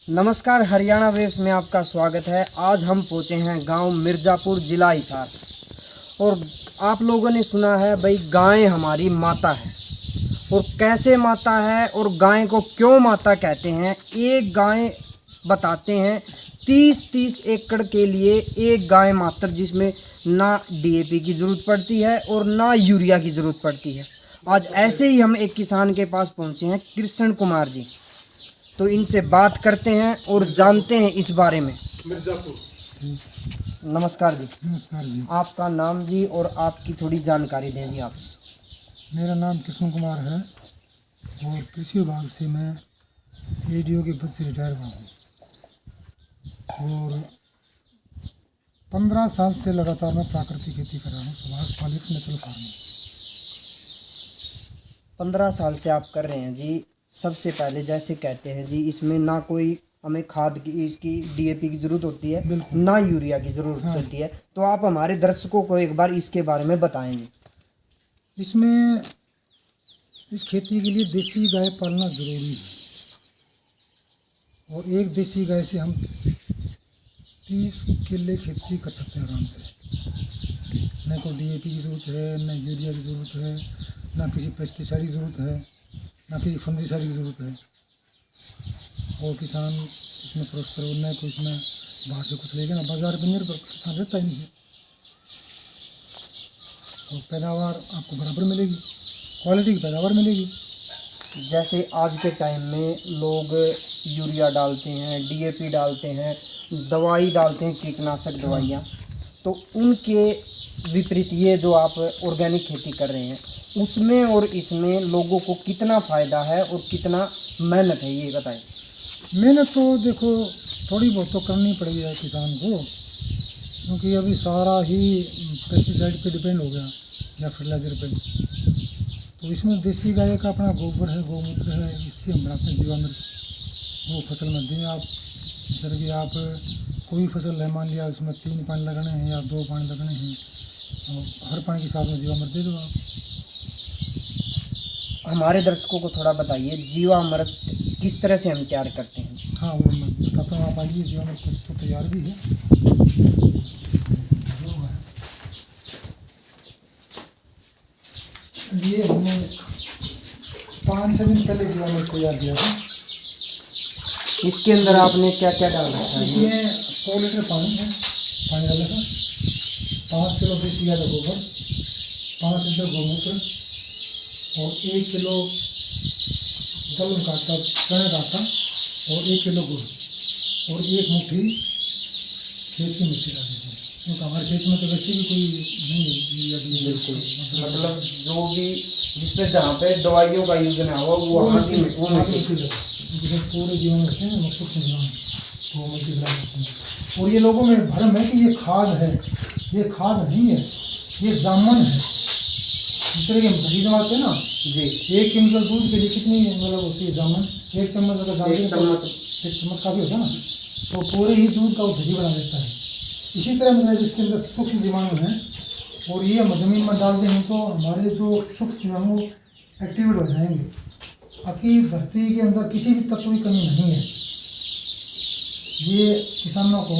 नमस्कार, हरियाणा वेव्स में आपका स्वागत है। आज हम पहुंचे हैं गांव मिर्ज़ापुर, जिला हिसार। और आप लोगों ने सुना है भाई, गाय हमारी माता है। और कैसे माता है और गाय को क्यों माता कहते हैं, एक गाय बताते हैं। 30-30 एकड़ के लिए एक गाय मात्र, जिसमें ना डीएपी की ज़रूरत पड़ती है और ना यूरिया की ज़रूरत पड़ती है। आज ऐसे ही हम एक किसान के पास पहुंचे हैं, कृष्ण कुमार जी। तो इनसे बात करते हैं और जानते हैं इस बारे में। नमस्कार जी। नमस्कार जी। आपका नाम जी और आपकी थोड़ी जानकारी दें जी आप। मेरा नाम कृष्ण कुमार है और कृषि विभाग से मैं एडीओ के पद से रिटायर हुआ हूँ और 15 साल से लगातार मैं प्राकृतिक खेती कर रहा हूँ। सुभाष पालित नेचुरल फार्मिंग 15 साल से आप कर रहे हैं जी। सबसे पहले जैसे कहते हैं जी, इसमें ना कोई हमें खाद की, इसकी डीएपी की ज़रूरत होती है, बिल्कुल। ना यूरिया की ज़रूरत होती है। तो आप हमारे दर्शकों को एक बार इसके बारे में बताएंगे। इसमें इस खेती के लिए देसी गाय पालना ज़रूरी है और एक देसी गाय से हम 30 किले खेती कर सकते हैं आराम से। न कोई डीएपी की ज़रूरत है, न यूरिया की ज़रूरत है, ना किसी पेस्टिसाइड की ज़रूरत है, ना किसी फंजीसाइड की ज़रूरत है। और किसान इसमें प्रॉस्पर होना है, कोई इसमें बाहर से कुछ लेगा ना, बाजार पर निर्भर किसान रहता ही नहीं है। और पैदावार आपको बराबर मिलेगी, क्वालिटी की पैदावार मिलेगी। जैसे आज के टाइम में लोग यूरिया डालते हैं, डीएपी डालते हैं, दवाई डालते हैं, कीटनाशक दवाइयाँ। तो उनके विपरीत ये जो आप ऑर्गेनिक खेती कर रहे हैं, उसमें और इसमें लोगों को कितना फ़ायदा है और कितना मेहनत है, ये बताएं। मेहनत तो देखो थोड़ी बहुत तो करनी पड़ेगी यार किसान को, क्योंकि अभी सारा ही पेस्टिसाइड पे डिपेंड हो गया या फर्टिलाइज़र पे। तो इसमें देसी गाय का अपना गोबर है, गौमूत्र है, इससे हम बनाते हैं जीवामृत। वो फसल में दें आप। जैसे कि आप कोई फसल है, मान लिया उसमें 3 पानी लगाने हैं या 2 पानी लगाने हैं, तो हर पानी के साथ में जीवामृत दे दो आप। हमारे दर्शकों को थोड़ा बताइए, जीवामृत किस तरह से हम तैयार करते हैं। हाँ, वो मैं बताता हूँ, आप आइए। जीवामृत कुछ तो तैयार भी है। ये हमने 5-6 दिन पहले जीवामृत तैयार किया था। इसके अंदर आपने क्या क्या डाला है? इसमें 100 लीटर पानी डाला था, 5 किलो देसी गाय का गोबर, 5 लीटर गौमूत्र और 1 किलो दलहन का आटा, चने का आटा और 1 किलो गुड़ और 1 मुट्ठी खेत की मिट्टी डाल दी थी। क्योंकि हमारे खेत में तो वैसे भी कोई नहीं है यूरिया। बिल्कुल, मतलब जो भी जिसमें जहाँ पे दवाइयों का यूज ना हो वो वहाँ की वो मिट्टी। जिसमें पूरे जीवन रखते हैं मकसूद जीवन तो मल्टी खिला सकते हैं। और ये लोगों में भ्रम है कि ये खाद है, ये खाद नहीं है, ये जामुन है। इस तरह के हम दही जमाते हैं ना जी। 1 क्विंटल दूध के लिए कितनी मतलब होती है जामुन? 1 चम्मच अगर डालते हैं तो 1 चम्मच काफ़ी होता है ना, तो पूरे ही दूध का वो दही बना देता है। इसी तरह मतलब इसके अंदर सूक्ष्म जीवाणु हैं और ये हम ज़मीन में डाल देंगे तो हमारे जो सूक्ष्म जीवाणु एक्टिवेट हो जाएंगे। बाकी धरती के अंदर किसी भी तत्व की कमी नहीं है। ये किसानों को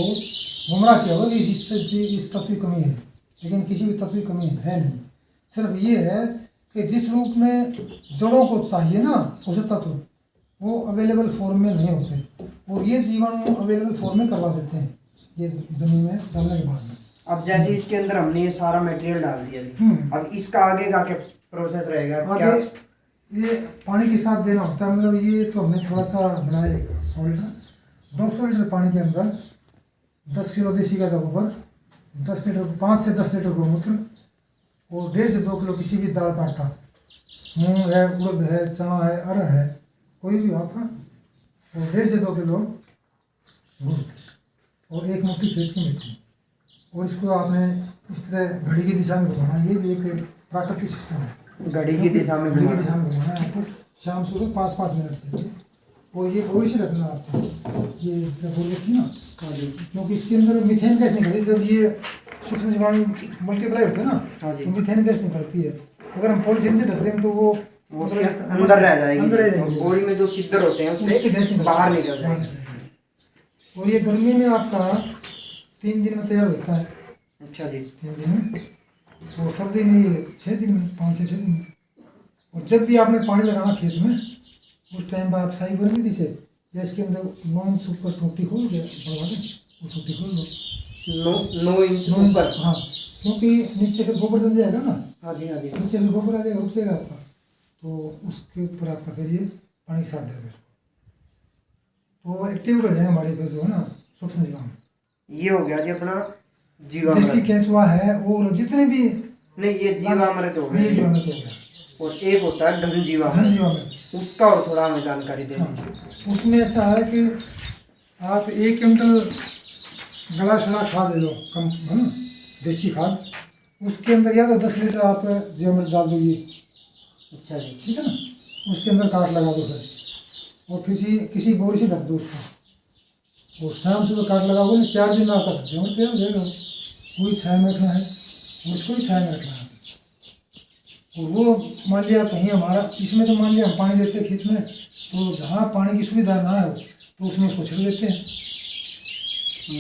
गुमराह किया होगा कि इस तत्व की कमी है, लेकिन किसी भी तत्व की कमी है नहीं। सिर्फ ये है कि जिस रूप में जड़ों को चाहिए ना उसे तत्व, वो अवेलेबल फॉर्म में नहीं होते और ये जीवाणु अवेलेबल फॉर्म में करवा देते हैं ये ज़मीन में डालने के बाद में। अब जैसे इसके अंदर हमने ये सारा मटेरियल डाल दिया, अब इसका आगे का क्या प्रोसेस रहेगा? आगे ये पानी के साथ देना होता है। मतलब ये तो हमने थोड़ा सा बनाया 100 लीटर, 200 लीटर पानी के अंदर 10 किलो देसी गाय का गोबर, 10 लीटर 5 से 10 लीटर गौमूत्र और 1.5 से 2 किलो किसी भी दाल का आटा, मूंग है, उड़द है, चना है, अरहर है, कोई भी आपका, और 1.5 से 2 किलो गुड़ और 1 मुट्ठी खेत की मिट्टी। और इसको आपने इस तरह घड़ी की दिशा में घुमाना। ये भी एक प्राकृतिक सिस्टम है। घड़ी की दिशा में घुमाना है आपको शाम सुबह 5-5 मिनट के लिए। और ये बोरी से रखना आपको, ये बोरी रखी ना, क्योंकि इसके अंदर मीथेन गैस निकलती है। जब ये सूक्ष्म जीवाणु मल्टीप्लाई होते हैं ना, तो मीथेन गैस निकलती है। अगर हम पॉलीथीन से ढक दें तो वो अंदर रह जाएगी। बोरी में जो छिद्र होते हैं उससे बाहर निकल जाएंगे। और ये गर्मी में आपका 3 दिन में तैयार होता है। अच्छा जी। 3 दिन में, और सर्दी में ये 6 दिन में, 5 से 6 दिन में। और जब भी आपने पानी लगाना खेत में, उस टाइम पर आप साई बन भी से या इसके अंदर 9 इंच ऊपर टूटी खोल के बढ़वा दें, वो टूटी खोल दो 9 इंच ऊपर। हाँ, क्योंकि नीचे फिर गोबर जम जाएगा ना। हाँ जी, हाँ जी। नीचे फिर गोबर आ जाएगा, रुक जाएगा आपका, तो उसके ऊपर आपका करिए पानी के साथ देगा उसको, तो एक्टिव हो जाएगा हमारे पे जो है ना सूक्ष्म जीवाणु। ये हो गया जी अपना देसी जीवामृत। केंचुआ है और जितने भी, नहीं, ये जीवामृत हो ये गया। जीवामृत हो गया। और एक होता है घन घन जीवामृत, जीवामृत, उसका और थोड़ा हमें जानकारी दे हाँ, दीजिए। उसमें ऐसा है कि आप 1 क्विंटल गला सड़ा खाद ले लो, कम है ना, देसी खाद, उसके अंदर या तो 10 लीटर आप जीवामृत डाल दो ये, अच्छा जी। ठीक है ना, उसके अंदर काट लगा दो फिर, और किसी बोरी से ढक दो उसको, और शाम सुबह काट लगाओगे ना, 4 दिन में आपका जीवामृत तैयार हो जाएगा। पूरी छाया में रखना है और उसको भी छाया में रखना है। और वो मान लिया कहीं हमारा इसमें, तो मान लिया हम पानी देते हैं खेत में, तो जहाँ पानी की सुविधा ना हो तो उसमें उसको छिड़ देते हैं।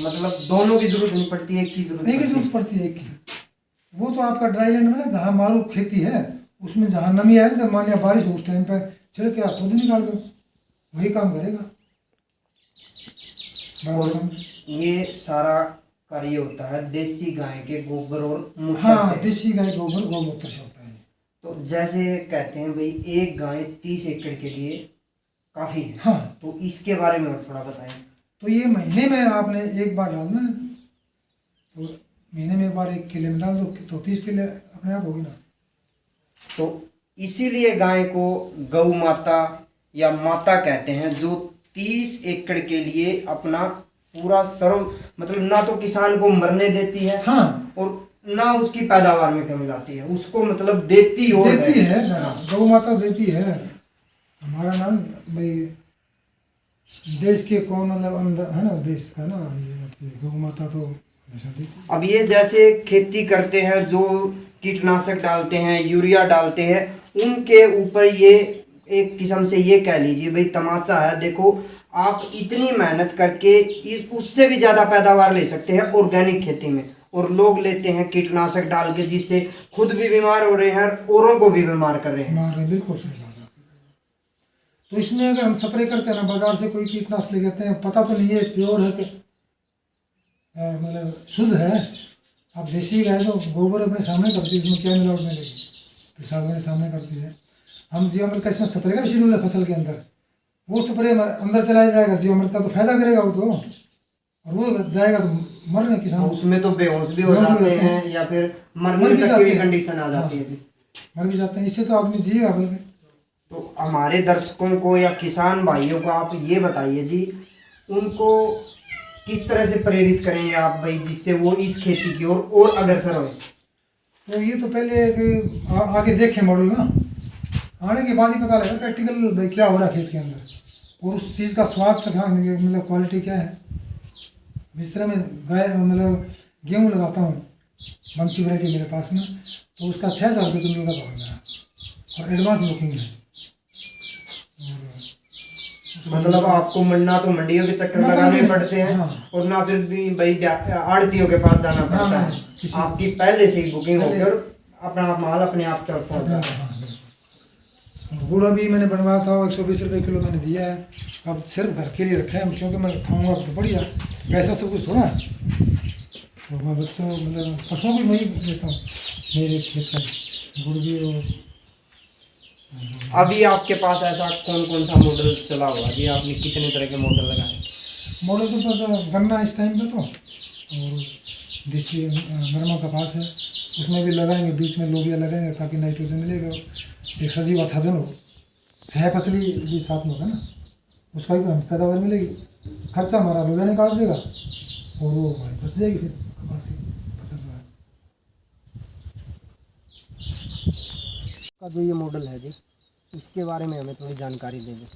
मतलब दोनों की जरूरत नहीं पड़ती, एक की जरूरत एक ही पड़ती है। जरूरत पड़ती है, एक की। वो तो आपका ड्राई लैंड में ना, जहाँ मारू खेती है उसमें जहाँ नमी आए, जब मान लिया बारिश हो उस टाइम पे छिड़ के आप खुद निकाल दो, वही काम करेगा। और ये सारा कार्य होता है देसी गाय के गोबर और मूत्र हाँ, से। देसी गाय गोबर गौमूत्र से होता है। तो जैसे कहते हैं भाई एक गाय 30 एकड़ के लिए काफी है। हाँ, तो इसके बारे में और थोड़ा बताएं। तो ये महीने में आपने एक बार डालना है, तो महीने में एक बार 1 किले में डाल दो, तो 30 किले अपने आप होगी ना। तो इसीलिए गाय को गौ माता या माता कहते हैं, जो 30 एकड़ के लिए अपना पूरा सर्व, मतलब ना तो किसान को मरने देती है, हाँ, और ना उसकी पैदावार में कमी लाती है, उसको मतलब देती और देती है, गौ माता देती है। हमारा नाम भाई देश के कौन, मतलब अंदर है ना, देश का ना, ये आपकी गौ माता तो हमेशा देती है। अब ये जैसे खेती करते हैं, जो कीटनाशक डालते हैं, यूरिया डालते हैं, उनके ऊपर ये एक किस्म से ये कह लीजिए भाई तमाचा है। देखो आप इतनी मेहनत करके इस उससे भी ज़्यादा पैदावार ले सकते हैं ऑर्गेनिक खेती में, और लोग लेते हैं कीटनाशक डाल के, जिससे खुद भी बीमार हो रहे हैं, औरों को भी बीमार कर रहे हैं। हमारे बिल्कुल सही बात है। तो इसमें अगर हम स्प्रे करते हैं ना, बाजार से कोई कीटनाशक ले लेते हैं, पता तो नहीं है प्योर है कि मतलब शुद्ध है। अब देसी गाय तो गोबर अपने सामने करती है, इसमें क्या मिलावट मिलेगी, पेशाब अपने सामने करती है। हम जीवामृत का इसमें स्प्रे का भी शेड्यूल है फसल के अंदर, वो स्प्रे अंदर चलाया जाएगा, जीवामृत का तो फायदा करेगा वो तो, और वो जाएगा तो मरने किसान, उसमें तो बेहोश भी हो जाते हैं या फिर मरने तक की भी कंडीशन आ जाती है जी। मर भी जाते हैं। इससे तो आदमी जिएगा बल्कि। तो हमारे दर्शकों को या किसान भाइयों को आप ये बताइए जी, उनको किस तरह से प्रेरित करेंगे आप भाई, जिससे वो इस खेती की ओर और अग्रसर हो। तो ये तो पहले आगे देखें मॉडल ना, आने के बाद ही पता लगेगा प्रैक्टिकल भाई क्या हो रहा है खेत के अंदर, और उस चीज़ का स्वाद चखाएंगे, मतलब क्वालिटी क्या है। जिस तरह मैं गाय मतलब गेहूँ लगाता हूँ, बंसी वैरायटी मेरे पास में, तो उसका 6,000 रुपये किलो का भाव मेरा, और एडवांस बुकिंग है। मतलब आपको ना तो मंडियों के चक्कर लगाने पड़ते हैं, हाँ। और ना फिर भी भाई आड़तियों के पास जाना पड़ता है। आपकी पहले से ही बुकिंग होगी और अपना माल अपने आप तक पहुंच जाता है। गुड़ भी मैंने बनवाया था, 120 रुपये किलो मैंने दिया है। अब सिर्फ घर के लिए रखे हैं, क्योंकि मैं खाऊंगा तो बढ़िया, पैसा सब कुछ थोड़ा है। तो मैं बच्चों मतलब पशुओं भी वही देता हूँ, मेरे खेत का गुड़ भी। और अभी आपके पास ऐसा कौन कौन सा मॉडल चला हुआ जी? आपने कितने तरह के मॉडल लगाए? मॉडल तो बस गन्ना इस टाइम पे तो, और देसी नरमा कपास है, उसमें भी लगाएंगे, बीच में लोबिया लगाएंगे ताकि नाइट्रोजन मिलेगा। एक सजीव आच्छादन हो, सह फसली भी साथ में होगा ना, उसका भी हमें पैदावार मिलेगी। खर्चा हमारा लोबिया निकाल देगा और वो हमारी बच जाएगी फिर कपास की फसल जो है। का जो ये मॉडल है जी, इसके बारे में हमें थोड़ी जानकारी दे दें।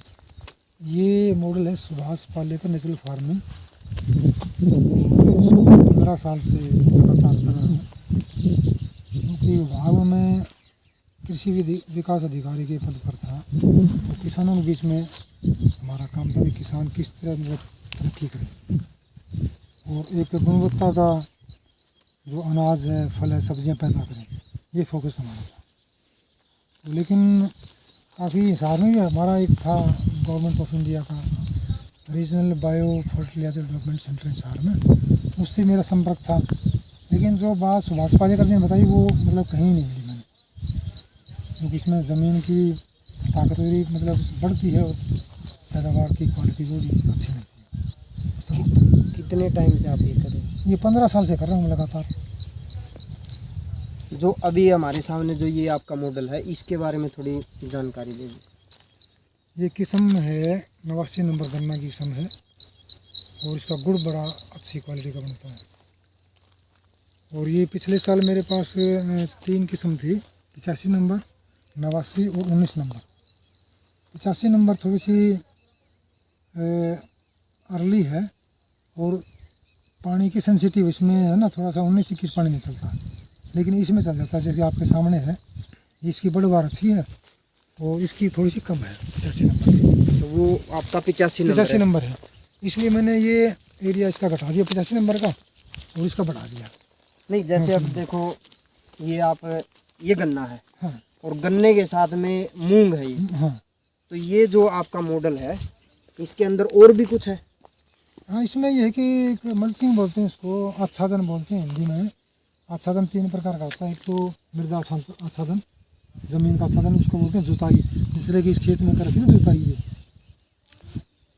ये मॉडल है सुभाष पालेकर नेचुरल फार्मिंग, उसको 15 साल से लगातार कर रहा है, क्योंकि विभाग में कृषि विकास अधिकारी के पद पर था। तो किसानों के बीच में हमारा काम था कि किसान किस तरह मतलब तरक्की करे और एक गुणवत्ता का जो अनाज है, फल है, सब्जियां पैदा करें, ये फोकस हमारा था। लेकिन काफ़ी हिसार में भी हमारा एक था गवर्नमेंट ऑफ इंडिया का regional bio fertiliser development centre Hisar में, उससे मेरा संपर्क था। लेकिन जो बात सुभाष पालेकर जी ने बताई वो मतलब कहीं नहीं मिली मैंने, क्योंकि इसमें ज़मीन की ताकतवरी मतलब बढ़ती है और पैदावार की क्वालिटी वो भी अच्छी मिलती है। कितने टाइम से आप ये कर रहे हैं? ये 15 साल से कर रहा हूँ लगातार। जो अभी हमारे सामने जो ये आपका मॉडल है, इसके बारे में थोड़ी जानकारी दे दीजिए। ये किस्म है 89 नंबर गन्ना की किस्म है और इसका गुड़ बड़ा अच्छी क्वालिटी का बनता है। और ये पिछले साल मेरे पास 3 किस्म थी, 85 नंबर, 89 और 19 नंबर। 85 नंबर थोड़ी सी अर्ली है और पानी की सेंसिटिव इसमें है ना, थोड़ा सा 19-21 पानी नहीं चलता, लेकिन इसमें चल जाता है। जैसे आपके सामने है, इसकी पैदावार अच्छी है और इसकी थोड़ी सी कम है 85 नंबर। तो वो आपका 85 नंबर है, इसलिए मैंने ये एरिया इसका घटा दिया 85 नंबर का और इसका बढ़ा दिया। नहीं, जैसे अब देखो ये आप ये गन्ना है, हाँ और गन्ने के साथ में मूंग है ये, हाँ तो ये जो आपका मॉडल है इसके अंदर और भी कुछ है? हाँ, इसमें यह है कि मल्चिंग बोलते हैं इसको, आच्छादन बोलते हैं हिंदी में। आच्छादन 3 प्रकार का होता है। एक तो मृदा आच्छादन, ज़मीन का आच्छादन उसको बोलते हैं जुताई, जिस तरह की इस खेत में कर रखी ना जुताई, ये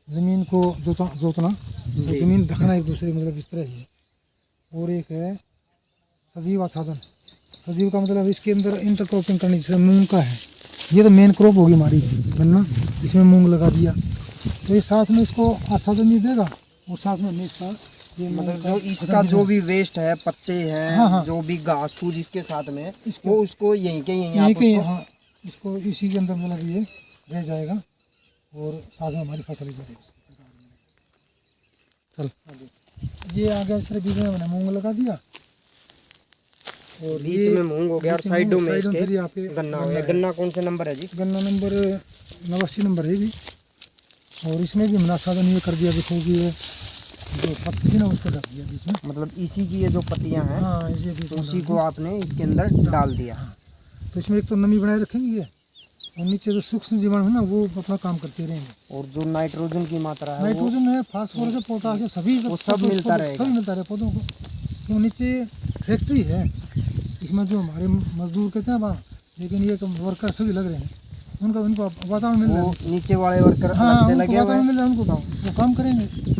ज़मीन को जोतना, तो ज़मीन ढकना एक दूसरे मतलब इस तरह ही है। और एक है सजीव आच्छादन। सजीव का मतलब इसके अंदर इंटरक्रॉपिंग करनी, जैसे मूंग का है, ये तो मेन क्रॉप होगी हमारी गन्ना, इसमें मूंग लगा दिया तो ये साथ में इसको आच्छादन नहीं देगा और साथ में इसका ये मतलब जो इसका जो भी वेस्ट है, पत्ते हैं, हाँ। जो भी घास फूस इसके साथ में इसके- वो उसको यहीं के यहीं यही आप कि उसको- हाँ, इसको इसी के अंदर मतलब ये रह जाएगा और साथ में हमारी फसल ही बढ़ेगी। चल ये आ गया, इस तरह बीच में मैंने मूंग लगा दिया और बीच में मूंग हो गया और साइडों में फिर ये इसके आपके गन्ना हो गया। गन्ना कौन से नंबर है जी? गन्ना नंबर 89 नंबर है भी। और इसमें भी मैंने साधन ये कर दिया, देखो कि ये जो पत्ती थी ना उसको डाल दिया बीच में। मतलब इसी की ये जो पत्तियां हैं, हाँ, ये बीच तो में उसी डाल को आपने इसके अंदर डाल दिया। दिया। तो इसमें एक तो नमी बनाए रखेंगे ये, और नीचे जो सूक्ष्म जीवाणु है ना वो अपना काम करते रहेंगे। और जो नाइट्रोजन की मात्रा है वो नाइट्रोजन है, फास्फोरस है, पोटाश है, सभी वो सब मिलता रहेगा। सब मिलता रहेगा पौधों को। क्यों, नीचे फैक्ट्री है, इसमें जो हमारे मजदूर कहते हैं वहाँ, लेकिन ये वर्कर सभी लग रहे हैं, उनको वातावरण मिल रहा वो है। नीचे वाले वर्कर हाँ, अलग से उनको लगे हुए वातावरण हैं। मिल रहा है, उनको वो काम करेंगे।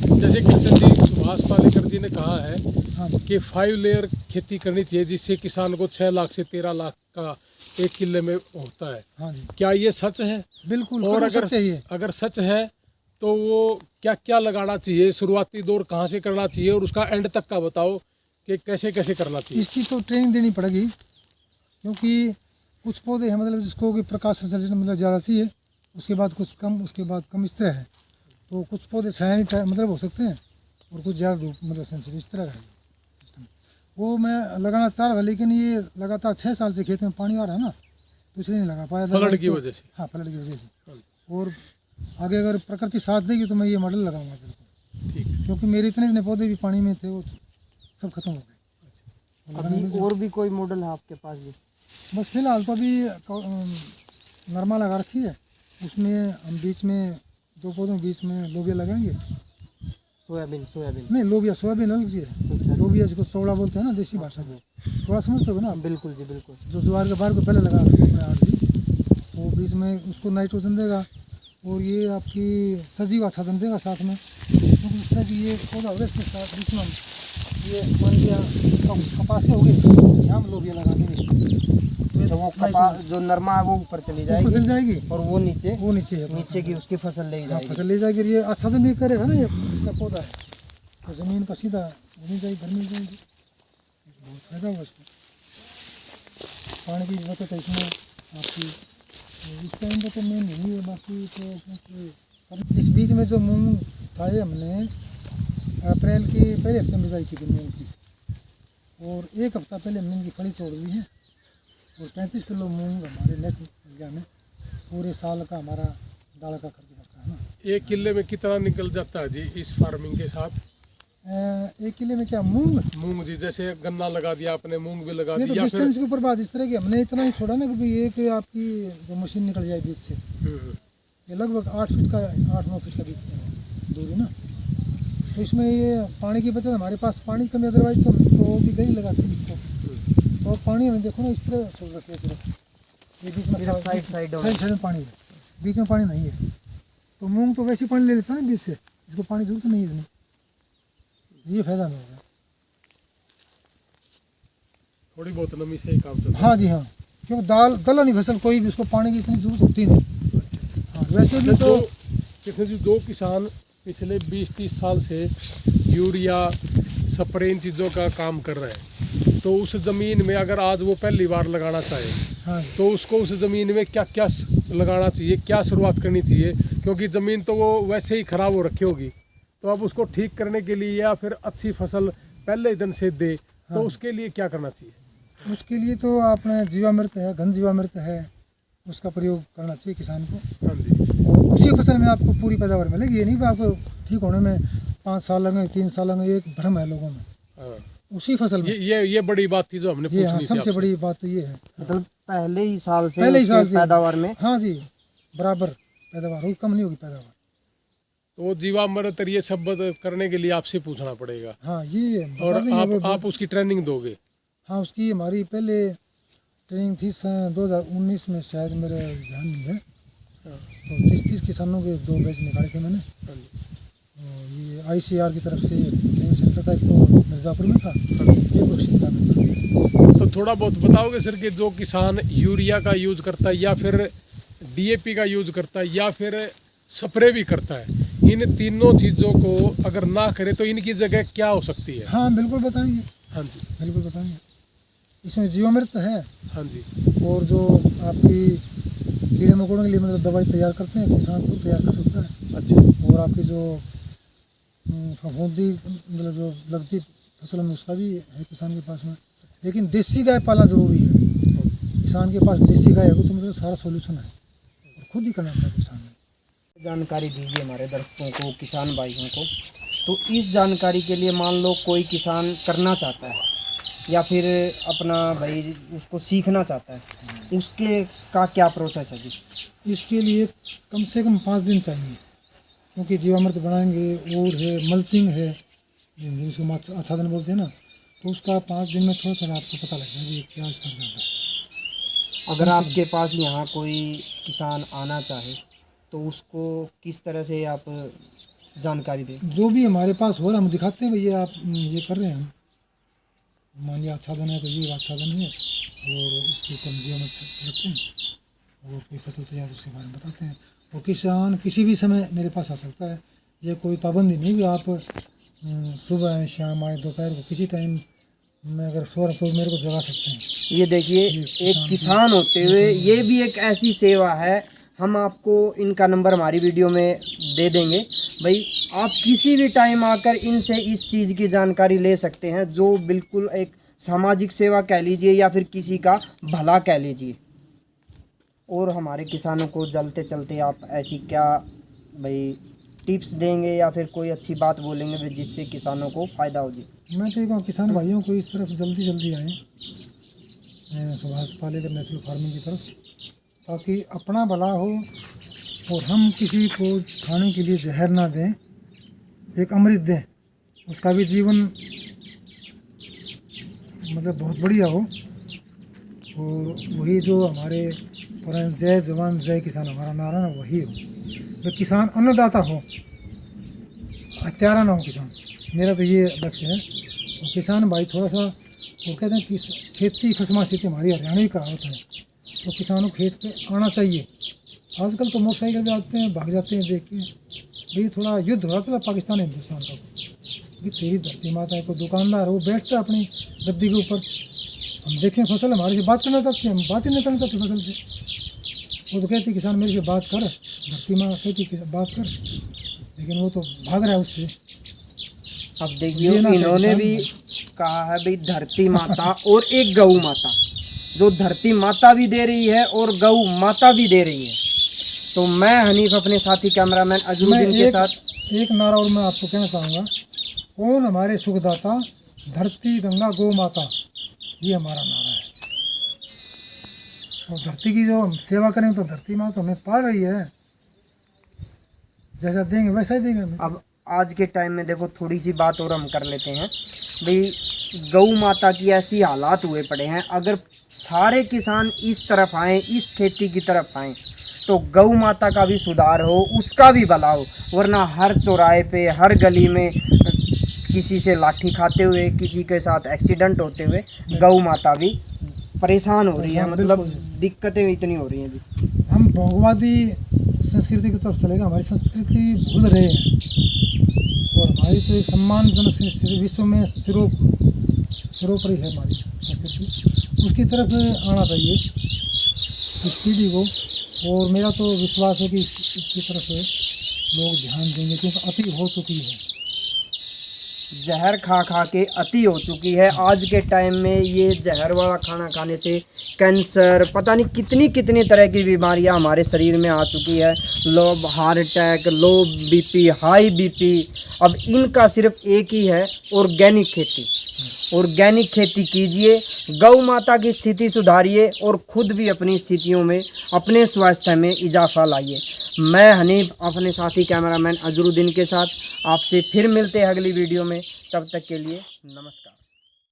जैसे किशन जी सुभाष पालेकर जी ने कहा है हाँ कि 5 लेयर खेती करनी चाहिए, जिससे किसान को 6 लाख से 13 लाख का 1 किले में होता है। हाँ जी, क्या ये सच है? बिल्कुल। और कर सकते हैं ये। अगर सच है तो वो क्या क्या लगाना चाहिए, शुरुआती दौर कहाँ से करना चाहिए और उसका एंड तक का बताओ कि कैसे कैसे करना चाहिए। इसकी तो ट्रेनिंग देनी पड़ेगी, क्योंकि कुछ पौधे हैं मतलब जिसको कि प्रकाश संश्लेषण मतलब ज़्यादा चाहिए, उसके बाद कुछ कम, उसके बाद कम, इस तरह है। तो कुछ पौधे छाया मतलब हो सकते हैं और कुछ ज़्यादा धूप मतलब सेंसिटिव, इस तरह का है सिस्टम। वो मैं लगाना चाह रहा था, लेकिन ये लगातार 6 साल से खेत में पानी आ रहा है ना, तो इसलिए नहीं लगा पाया। फ्लड की वजह से। हाँ, फ्लड की वजह से। और आगे अगर प्रकृति साथ देगी तो मैं ये मॉडल लगाऊंगा बिल्कुल, ठीक है। क्योंकि मेरे इतने पौधे भी पानी में थे वो सब खत्म हो गए। अभी और भी कोई मॉडल है आपके पास जी? बस फिलहाल तो अभी नरमा लगा रखी है, उसमें हम बीच में 2 पौधों के बीच में लोबिया लगाएंगे। सोयाबीन नहीं, लोबिया, सोयाबीन अलग चीज़ है। लोबिया जिसको सोड़ा बोलते हैं ना देसी भाषा में, सोड़ा समझते हो ना? बिल्कुल जी, बिल्कुल। जो ज्वार के बाहर को पहले लगा रखते हैं आज भी, तो बीच में उसको नाइट्रोजन देगा और ये आपकी सजीव आच्छादन देगा साथ में। क्योंकि इस तरह की ये पौधा होगा, इसके साथ बीच में ये मान लिया कपास के हो गए, यहाँ हम लोबिया लगा देंगे तो वो कपास जो नरमा है वो ऊपर चली ऊपर चल जाएगी जाएगी, और वो नीचे है नीचे की उसकी फसल ले हाँ, जाएगी। फसल ले जाकर ये आच्छादन भी करेगा ना, ये इसका पौधा है तो ज़मीन का सीधा होनी चाहिए, घर मिल जाएगी, बहुत फायदा होगा इसको। पानी की बचत है इसमें आपकी। इस टाइम पर तो मेन नहीं है, बाकी तो क्योंकि इस बीच में जो मूंग था ये हमने अप्रैल के पहले हफ्ते में बिजाई की थी मूंग की, और 1 हफ्ता पहले हमने इनकी फली तोड़ दी है और 35 किलो मूंग हमारे नेट गया में पूरे साल का हमारा दाल का खर्च करता है ना। एक किले में कितना निकल जाता है जी इस फार्मिंग के साथ? 1 किले में क्या मूंग, मूंग जी, जैसे गन्ना लगा दिया आपने, मूंग भी लगा ये तो दिया, या फिर डिस्टेंस के ऊपर बात इस तरह की हमने इतना ही छोड़ा ना कि भाई एक आपकी जो मशीन निकल जाए बीच से, ये लगभग 8 फीट का 8-9 फीट का बीच में दूरी ना। तो इसमें ये पानी की बचत, हमारे पास पानी की कमी, अदरवाइज तो भी गई लगाती इसको। और पानी हमें देखो ना इस तरह छोड़ रखे हैं सिर्फ, ये बीच में साइड साइड में पानी है, बीच में पानी नहीं है। तो मूंग तो वैसे ही पानी ले लेता है ना बीच से, इसको पानी जरूरत नहीं है इतनी, ये फायदा नहीं होगा। थोड़ी बहुत नमी से ही काम चलता है। हाँ जी हाँ, क्योंकि दलहनी फसल कोई भी उसको पानी की इतनी जरूरत होती नहीं। हाँ, वैसे भी तो कितने जी 2 किसान पिछले 20-30 साल से यूरिया स्प्रे इन चीज़ों का काम कर रहे हैं, तो उस ज़मीन में अगर आज वो पहली बार लगाना चाहे, हाँ तो उसको उस ज़मीन में क्या क्या लगाना चाहिए, क्या शुरुआत करनी चाहिए? क्योंकि ज़मीन तो वो वैसे ही ख़राब हो रखी होगी, तो अब उसको ठीक करने के लिए या फिर अच्छी फसल पहले ही दिन से दे, तो उसके लिए क्या करना चाहिए? उसके लिए तो आपने जीवामृत है, घन जीवामृत है, उसका प्रयोग करना चाहिए किसान को। हाँ जी। और उसी फसल में आपको पूरी पैदावार मिलेगी। ये नहीं कि आपको ठीक होने में 5 साल लगेंगे, 3 साल लगेंगे, एक भ्रम है लोगों में। हाँ। उसी फसल में ये बड़ी बात थी जो हमने ये, हाँ, पूछनी थी सबसे आपसे। बड़ी बात तो ये है। मतलब पहले ही साल से से पैदावार में हाँ जी बराबर पैदावार होगी, कम नहीं होगी पैदावार। तो वो जीवामृत ये सब करने के लिए आपसे पूछना पड़ेगा, हाँ ये और बता देंगे आप उसकी ट्रेनिंग दोगे? हाँ, उसकी हमारी पहले ट्रेनिंग थी 2019 में, शायद मेरे ध्यान में है। तो 30 किसानों के 2 बैच निकाले थे मैंने। हाँ जी। तो ये ICR की तरफ से ट्रेनिंग सेंटर था, एक तो मिर्ज़ापुर में था, एक कुरुक्षेत्र में था। तो थोड़ा बहुत बताओगे सर कि जो किसान यूरिया का यूज करता है या फिर DAP का यूज करता है या फिर स्प्रे भी करता है, इन तीनों चीज़ों को अगर ना करे तो इनकी जगह क्या हो सकती है? हाँ बिल्कुल बताएंगे, हाँ जी। बिल्कुल बताएंगे। इसमें जीवामृत है, हाँ जी। और जो आपकी कीड़े मकोड़ों के लिए मतलब दवाई तैयार करते हैं, किसान खुद तैयार कर सकता है। अच्छा। और आपकी जो फफूंदी मतलब जो लगती फसलों में, उसका भी है किसान के पास में। लेकिन देसी गाय पालना ज़रूरी है। किसान के पास देसी गाय होगी तो मतलब सारा सोल्यूशन है, और खुद ही करना पड़ता है किसान ने। जानकारी दीजिए हमारे दर्शकों को, किसान भाइयों को। तो इस जानकारी के लिए मान लो कोई किसान करना चाहता है या फिर अपना भाई उसको सीखना चाहता है, उसके का क्या प्रोसेस है जी? इसके लिए कम से कम 5 दिन चाहिए, क्योंकि जीवामृत बनाएंगे, और है मल्चिंग है, जिसको आच्छादन बोलते हैं ना, तो उसका 5 दिन में थोड़ा थोड़ा आपको पता लग जाएगा क्या इसका ज़्यादा है। अगर आपके पास यहाँ कोई किसान आना चाहे तो उसको किस तरह से आप जानकारी दें? जो भी हमारे पास हो रहा है हम दिखाते हैं, भैया आप ये कर रहे हैं, मान लिया आच्छादन है तो ये आच्छादन है, और इसके ऊपर जीवामृत रखते हैं, और कोई फसल तैयार उसके बारे में बताते हैं। और किसान किसी भी समय मेरे पास आ सकता है, ये कोई पाबंदी नहीं कि आप सुबह आए, शाम आए, दोपहर को, किसी टाइम में अगर सो रहा तो मेरे को जगा सकते हैं। ये देखिए, एक किसान होते हुए ये भी एक ऐसी सेवा है। हम आपको इनका नंबर हमारी वीडियो में दे देंगे भाई, आप किसी भी टाइम आकर इनसे इस चीज़ की जानकारी ले सकते हैं, जो बिल्कुल एक सामाजिक सेवा कह लीजिए या फिर किसी का भला कह लीजिए। और हमारे किसानों को चलते चलते आप ऐसी क्या भाई टिप्स देंगे या फिर कोई अच्छी बात बोलेंगे भाई जिससे किसानों को फ़ायदा हो जी? मैं तो कहूँ किसान भाइयों को इस तरफ जल्दी जल्दी आएँ, सुभाष पालेकर नेचुरल फार्मिंग की तरफ, ताकि अपना भला हो और हम किसी को खाने के लिए जहर ना दें, एक अमृत दें, उसका भी जीवन मतलब बहुत बढ़िया हो। और वही जो हमारे पुराने जय जवान जय किसान हमारा नारा ना, वही हो। तो किसान अन्नदाता हो, हत्यारा ना हो किसान, मेरा तो ये लक्ष्य है। और किसान भाई थोड़ा सा, वो कहते हैं कि खेती खसमा खेती, हमारी हरियाणवी कहावत है, तो किसानों को खेत पे आना चाहिए। आजकल तो मोटरसाइकिल पे आते हैं, भाग जाते हैं देख के। भाई थोड़ा युद्ध हो रहा था पाकिस्तान हिंदुस्तान का, कि तेरी धरती माता है, कोई दुकानदार वो बैठता है अपनी गद्दी के ऊपर, हम देखें फसल हमारे से बात करना चाहते हैं, हम बात ही नहीं करना चाहते फसल से। वो तो कहती किसान मेरे से बात कर, धरती माँ कहती बात कर, लेकिन वो तो भाग रहा है उससे। अब देखिए, इन्होंने भी कहा है भाई धरती माता और एक गौ माता, जो धरती माता भी दे रही है और गौ माता भी दे रही है। तो मैं हनीफ अपने साथी कैमरामैन अजरुद्दीन के साथ एक नारा और मैं आपको कहना चाहूँगा, कौन हमारे सुखदाता, धरती गंगा गौ माता, ये हमारा नारा है। और धरती की जो हम सेवा करेंगे तो धरती माँ तो हमें पाल रही है, जैसा देंगे वैसा ही देंगे हमें। अब आज के टाइम में देखो थोड़ी सी बात और हम कर लेते हैं भाई, गौ माता की ऐसी हालात हुए पड़े हैं, अगर सारे किसान इस तरफ आएँ, इस खेती की तरफ आएँ तो गौ माता का भी सुधार हो, उसका भी भला हो, वरना हर चौराहे पे, हर गली में किसी से लाठी खाते हुए, किसी के साथ एक्सीडेंट होते हुए गौ माता भी परेशान हो रही है, मतलब दिक्कतें इतनी हो रही हैं जी। हम भोगवादी संस्कृति की तरफ चलेगा, हमारी संस्कृति भूल रहे हैं और हमारी तो एक सम्मानजनक संस्कृति विश्व में सिरोपरि है हमारी संस्कृति, उसकी तरफ आना चाहिए इस पीढ़ी को। और मेरा तो विश्वास है कि इसकी तरफ लोग ध्यान देंगे, क्योंकि अति हो चुकी है, जहर खा खा के अति हो चुकी है। आज के टाइम में ये जहर वाला खाना खाने से कैंसर, पता नहीं कितनी कितनी तरह की बीमारियां हमारे शरीर में आ चुकी है, low heart attack, low BP, high BP. अब इनका सिर्फ एक ही है, ऑर्गेनिक खेती। ऑर्गेनिक खेती कीजिए, गौ माता की स्थिति सुधारिए और खुद भी अपनी स्थितियों में, अपने स्वास्थ्य में इजाफा लाइए। मैं हनीफ अपने साथी कैमरामैन अजरुद्दीन के साथ आपसे फिर मिलते हैं अगली वीडियो में, तब तक के लिए नमस्कार।